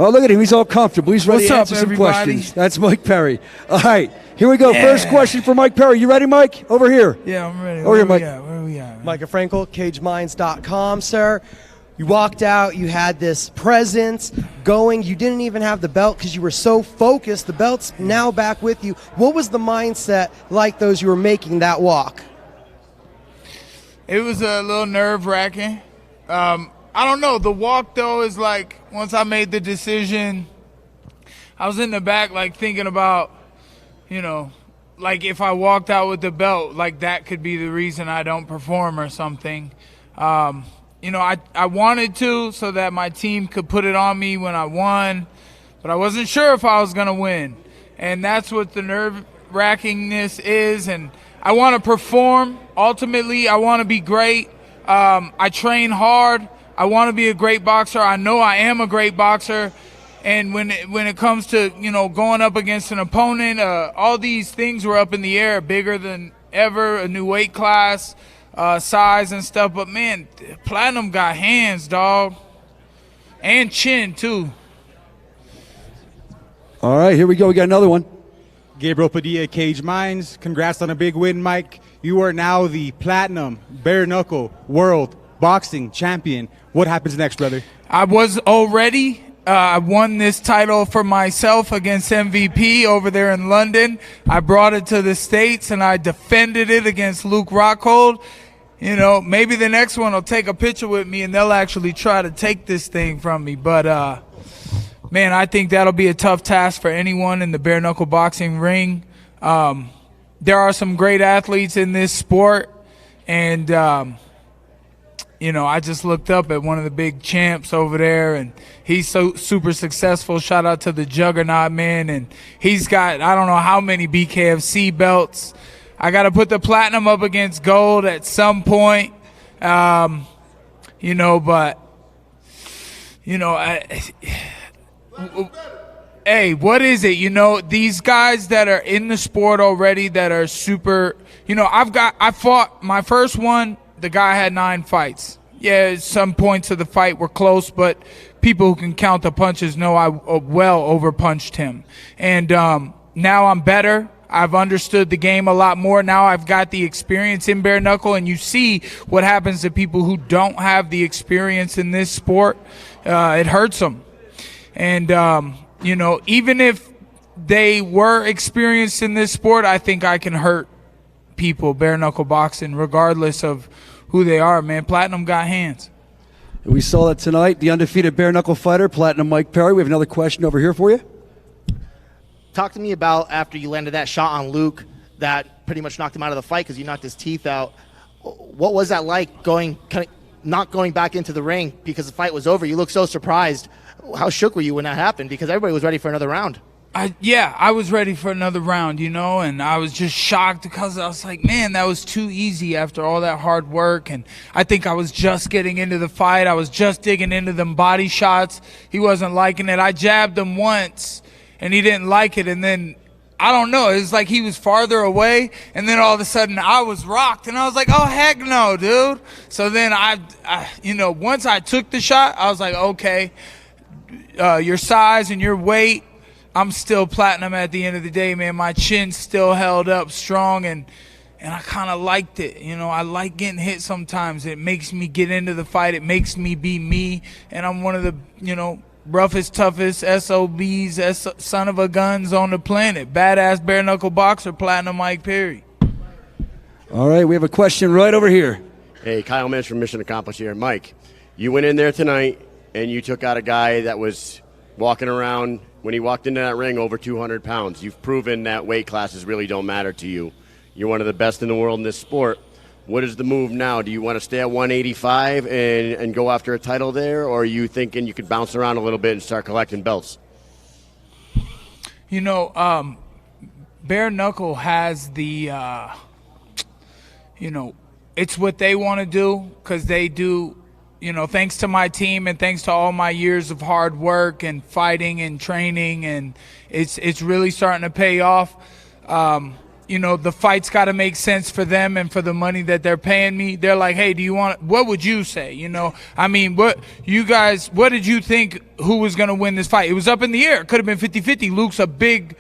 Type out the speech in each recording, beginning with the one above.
Oh, look at him. He's all comfortable. He's ready What's to up, answer some everybody? questions. That's Mike Perry. All right, here we go. Yeah. First question for Mike Perry. You ready, Mike? Over here. Yeah, I'm ready. Over here, Mike. Where we at? Micah Frankel, CageMinds.com, sir. You walked out, you had this presence going. You didn't even have the belt because you were so focused. The belt's now back with you. What was the mindset like those you were making that walk? It was a little nerve-wracking. I don't know. The walk, though, is like once I made the decision, I was in the back, like, thinking about, you know, like if I walked out with the belt, like that could be the reason I don't perform or something. You know, I wanted to so that my team could put it on me when I won, but I wasn't sure if I was going to win. And that's what the nerve-wrackingness is. And I want to perform. Ultimately, I want to be great. I train hard. I want to be a great boxer. I know I am a great boxer. And when it comes to, you know, going up against an opponent, all these things were up in the air, bigger than ever, a new weight class, size and stuff. But, man, Platinum got hands, dog, and chin, too. All right, here we go. We got another one. Gabriel Padilla, Cage Minds. Congrats on a big win, Mike. You are now the Platinum Bare Knuckle World Boxing Champion. What happens next, brother? I was already. I won this title for myself against MVP over there in London. I brought it to the States, and I defended it against Luke Rockhold. You know, maybe the next one will take a picture with me, and they'll actually try to take this thing from me. But, man, I think that'll be a tough task for anyone in the bare-knuckle boxing ring. There are some great athletes in this sport, and you know, I just looked up at one of the big champs over there, and he's so super successful. Shout out to the Juggernaut, man. And he's got, I don't know how many BKFC belts. I got to put the Platinum up against gold at some point, you know, but, you know, hey, what is it? You know, these guys that are in the sport already that are super, you know, I fought my first one. The guy had 9 fights. Yeah, some points of the fight were close, but people who can count the punches know I well overpunched him. And now I'm better. I've understood the game a lot more. Now I've got the experience in bare knuckle, and you see what happens to people who don't have the experience in this sport. It hurts them. And, you know, even if they were experienced in this sport, I think I can hurt people bare knuckle boxing regardless of who they are, man. Platinum got hands. We saw that tonight. The undefeated bare knuckle fighter, Platinum Mike Perry. We have another question over here for you. Talk to me about after you landed that shot on Luke that pretty much knocked him out of the fight because you knocked his teeth out. What was that like not going back into the ring because the fight was over? You looked so surprised. How shook were you when that happened? Because everybody was ready for another round. Yeah, I was ready for another round, you know, and I was just shocked because I was like, man, that was too easy after all that hard work. And I think I was just getting into the fight. I was just digging into them body shots. He wasn't liking it. I jabbed him once, and he didn't like it. And then, I don't know, it was like he was farther away, and then all of a sudden I was rocked, and I was like, oh, heck no, dude. So then I you know, once I took the shot, I was like, okay, your size and your weight, I'm still Platinum at the end of the day, man. My chin still held up strong, and I kind of liked it. You know, I like getting hit sometimes. It makes me get into the fight. It makes me be me, and I'm one of the, you know, roughest, toughest SOBs, son of a guns on the planet. Badass bare-knuckle boxer, Platinum Mike Perry. All right, we have a question right over here. Hey, Kyle Mensch from Mission Accomplished here. Mike, you went in there tonight, and you took out a guy that was walking around when he walked into that ring over 200 pounds. You've proven that weight classes really don't matter to you. You're one of the best in the world in this sport. What is the move now? Do you want to stay at 185 and go after a title there, or are you thinking you could bounce around a little bit and start collecting belts? You know, bare knuckle has the, you know, it's what they want to do because they do, you know, thanks to my team and thanks to all my years of hard work and fighting and training, and it's really starting to pay off. the fight's got to make sense for them and for the money that they're paying me. They're like, hey, what would you say? What did you think who was going to win this fight? It was up in the air. It could have been 50-50. Luke's a big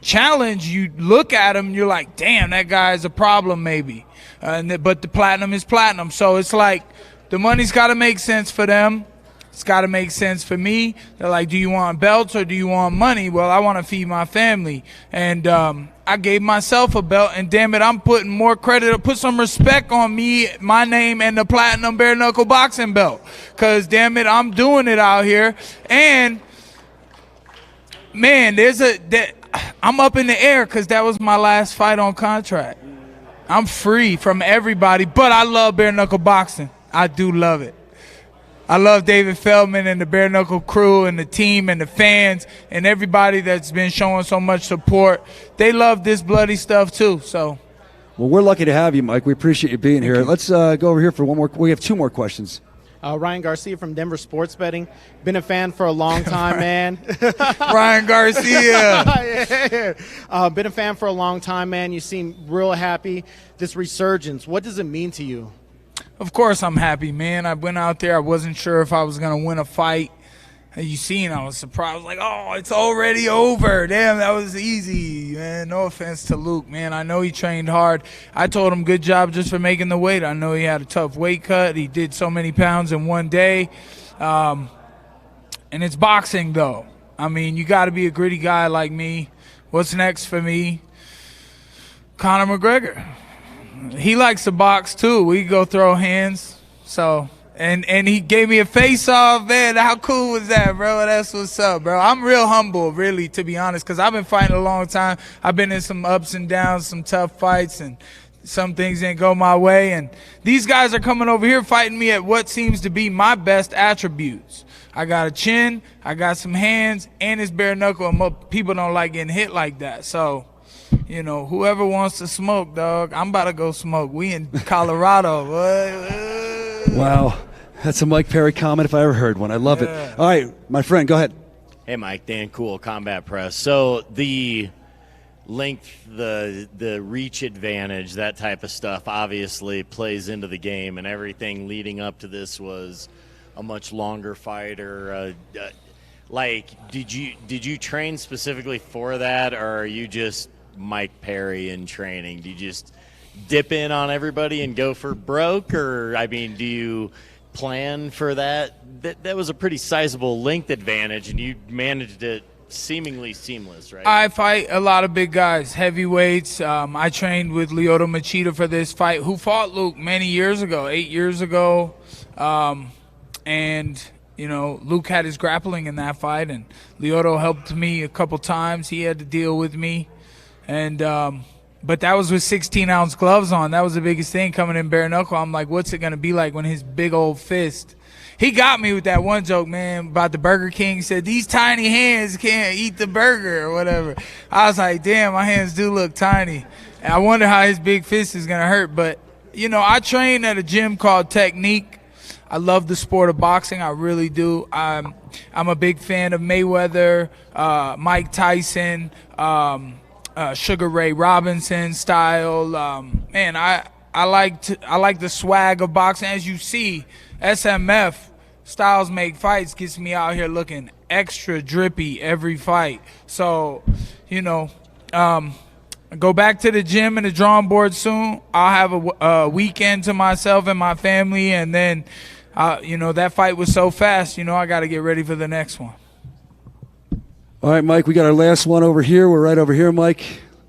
challenge. You look at him, you're like, damn, that guy's a problem maybe. But the platinum is platinum. So it's like the money's got to make sense for them. It's got to make sense for me. They're like, do you want belts or do you want money? Well, I want to feed my family. And I gave myself a belt, and damn it, I'm putting more credit, put some respect on me, my name, and the platinum bare knuckle boxing belt. Because damn it, I'm doing it out here. And man, I'm up in the air because that was my last fight on contract. I'm free from everybody, but I love bare knuckle boxing. I do love it. I love David Feldman and the bare knuckle crew and the team and the fans and everybody that's been showing so much support. They love this bloody stuff too. So, well, we're lucky to have you, Mike. We appreciate you being here. Let's go over here for one more. We have 2 more questions. Ryan Garcia from Denver Sports Betting. Been a fan for a long time, man. Ryan Garcia. Been a fan for a long time, man. You seem real happy. This resurgence, what does it mean to you? Of course I'm happy, man. I went out there. I wasn't sure if I was going to win a fight. You seen, I was surprised. I was like, oh, it's already over. Damn, that was easy, man. No offense to Luke, man. I know he trained hard. I told him good job just for making the weight. I know he had a tough weight cut. He did so many pounds in one day. And it's boxing, though. I mean, you got to be a gritty guy like me. What's next for me? Conor McGregor. He likes to box, too. We go throw hands. So, and he gave me a face-off, man. How cool was that, bro? That's what's up, bro. I'm real humble, really, to be honest, because I've been fighting a long time. I've been in some ups and downs, some tough fights, and some things didn't go my way. And these guys are coming over here fighting me at what seems to be my best attributes. I got a chin, I got some hands, and it's bare knuckle, and people don't like getting hit like that. So, whoever wants to smoke, dog, I'm about to go smoke. We in Colorado. Wow. That's a Mike Perry comment if I ever heard one. I love it. All right, my friend, go ahead. Hey, Mike. Dan Cool, Combat Press. So the length, the reach advantage, that type of stuff obviously plays into the game, and everything leading up to this was a much longer fight. Or did you train specifically for that, or are you just Mike Perry in training? Do you just dip in on everybody and go for broke, or do you plan for that? That was a pretty sizable length advantage, and you managed it seemingly seamless, right? I fight a lot of big guys, heavyweights. I trained with Lyoto Machida for this fight, who fought Luke many years ago, 8 years ago. Luke had his grappling in that fight, and Lyoto helped me a couple times. He had to deal with me. And but that was with 16-ounce gloves on. That was the biggest thing coming in bare knuckle. I'm like, what's it going to be like when his big old fist? He got me with that one joke, man, about the Burger King. He said, these tiny hands can't eat the burger or whatever. I was like, damn, my hands do look tiny. And I wonder how his big fist is going to hurt. But, I train at a gym called Technique. I love the sport of boxing. I really do. I'm a big fan of Mayweather, Mike Tyson, Sugar Ray Robinson style. I like the swag of boxing. As you see, SMF, Styles Make Fights, gets me out here looking extra drippy every fight. So, go back to the gym and the drawing board soon. I'll have a weekend to myself and my family, and then, that fight was so fast, I got to get ready for the next one. All right, Mike, we got our last one over here. We're right over here, Mike.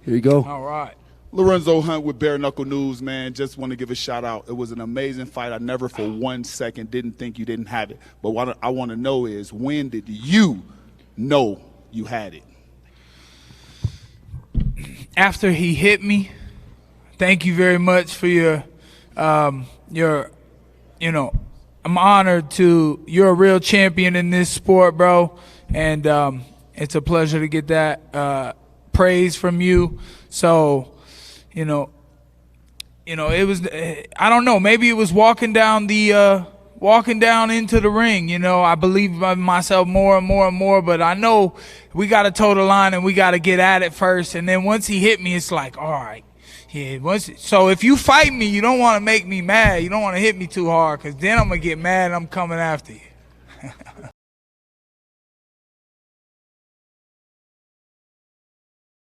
Here you go. All right. Lorenzo Hunt with Bare Knuckle News, man. Just want to give a shout out. It was an amazing fight. I never for 1 second didn't think you didn't have it. But what I want to know is, when did you know you had it? After he hit me. Thank you very much for your I'm honored you're a real champion in this sport, bro. And it's a pleasure to get that praise from you. So, it was, I don't know, maybe it was walking down the walking down into the ring. You know, I believe in myself more and more and more, but I know we got to toe the line and we got to get at it first. And then once he hit me, it's like, all right. Yeah, so if you fight me, you don't want to make me mad. You don't want to hit me too hard, because then I'm going to get mad and I'm coming after you.